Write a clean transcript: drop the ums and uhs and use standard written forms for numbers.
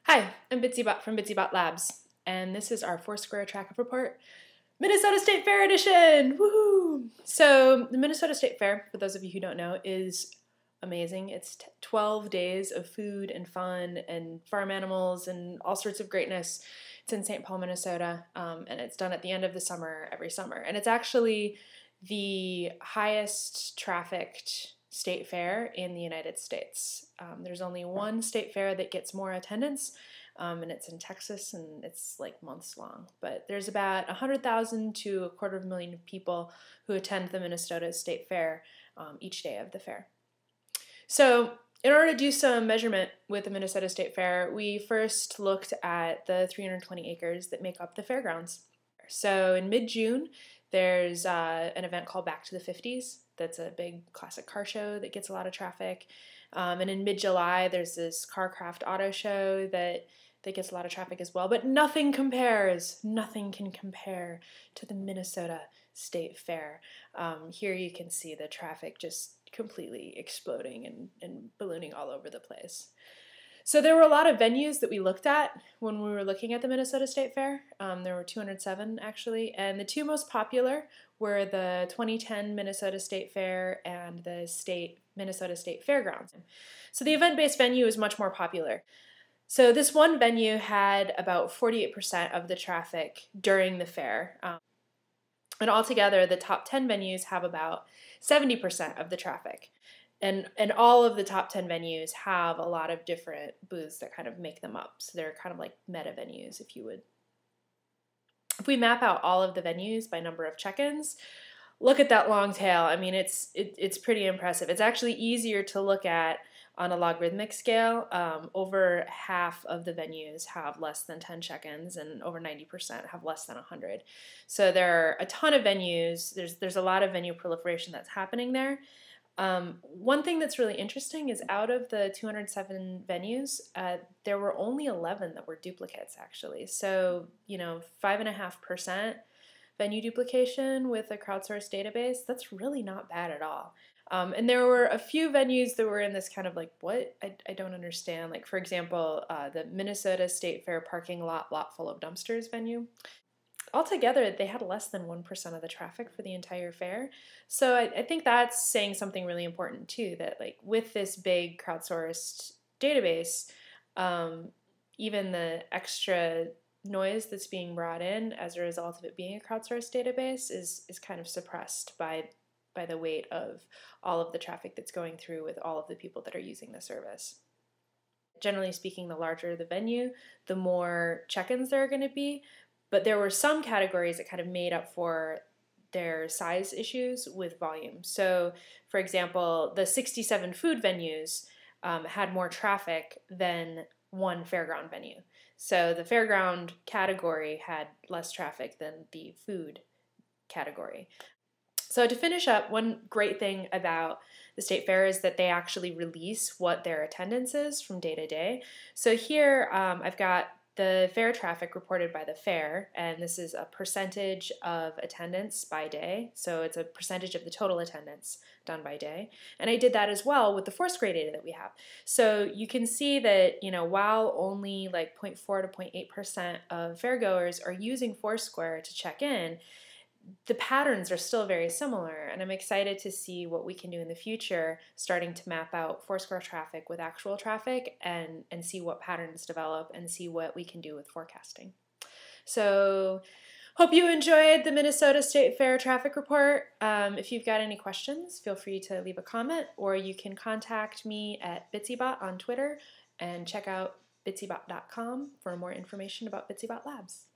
Hi, I'm BitsyBot from BitsyBot Labs, and this is our Foursquare Track Report, Minnesota State Fair edition! Woohoo! So the Minnesota State Fair, for those of you who don't know, is amazing. It's 12 days of food and fun and farm animals and all sorts of greatness. It's in St. Paul, Minnesota, and it's done at the end of the summer every summer. And it's actually the highest trafficked state fair in the United States. There's only one state fair that gets more attendance, and it's in Texas, and it's like months long. But there's about 100,000 to 250,000 people who attend the Minnesota State Fair each day of the fair. So in order to do some measurement with the Minnesota State Fair, we first looked at the 320 acres that make up the fairgrounds. So in mid-June, there's an event called Back to the 50s. That's a big classic car show that gets a lot of traffic. And in mid-July, there's this Carcraft auto show that gets a lot of traffic as well. But nothing can compare to the Minnesota State Fair. Here you can see the traffic just completely exploding and ballooning all over the place. So there were a lot of venues that we looked at when we were looking at the Minnesota State Fair. There were 207 actually, and the two most popular were the 2010 Minnesota State Fair and the Minnesota State Fairgrounds. So the event-based venue is much more popular. So this one venue had about 48% of the traffic during the fair. And altogether, the top 10 venues have about 70% of the traffic. And all of the top 10 venues have a lot of different booths that kind of make them up. So they're kind of like meta venues, if you would. If we map out all of the venues by number of check-ins, look at that long tail. I mean, it's pretty impressive. It's actually easier to look at on a logarithmic scale. Over half of the venues have less than 10 check-ins, and over 90% have less than 100. So there are a ton of venues. There's a lot of venue proliferation that's happening there. One thing that's really interesting is out of the 207 venues, there were only 11 that were duplicates, actually. So, 5.5% venue duplication with a crowdsourced database, that's really not bad at all. And there were a few venues that were in this kind of like, what? I don't understand. Like, for example, the Minnesota State Fair parking lot full of dumpsters venue. Altogether, they had less than 1% of the traffic for the entire fair. So I think that's saying something really important too, that like with this big crowdsourced database, even the extra noise that's being brought in as a result of it being a crowdsourced database is kind of suppressed by the weight of all of the traffic that's going through with all of the people that are using the service. Generally speaking, the larger the venue, the more check-ins there are going to be. But there were some categories that kind of made up for their size issues with volume. So, for example, the 67 food venues had more traffic than one fairground venue. So the fairground category had less traffic than the food category. So to finish up, one great thing about the state fair is that they actually release what their attendance is from day to day. So here I've got the fair traffic reported by the fair, and this is a percentage of attendance by day. So it's a percentage of the total attendance done by day. And I did that as well with the Foursquare data that we have. So you can see that, while only like 0.4 to 0.8% of fairgoers are using Foursquare to check in, the patterns are still very similar, and I'm excited to see what we can do in the future, starting to map out Foursquare traffic with actual traffic and see what patterns develop and see what we can do with forecasting. So hope you enjoyed the Minnesota State Fair traffic report. If you've got any questions, feel free to leave a comment, or you can contact me at BitsyBot on Twitter and check out bitsybot.com for more information about BitsyBot Labs.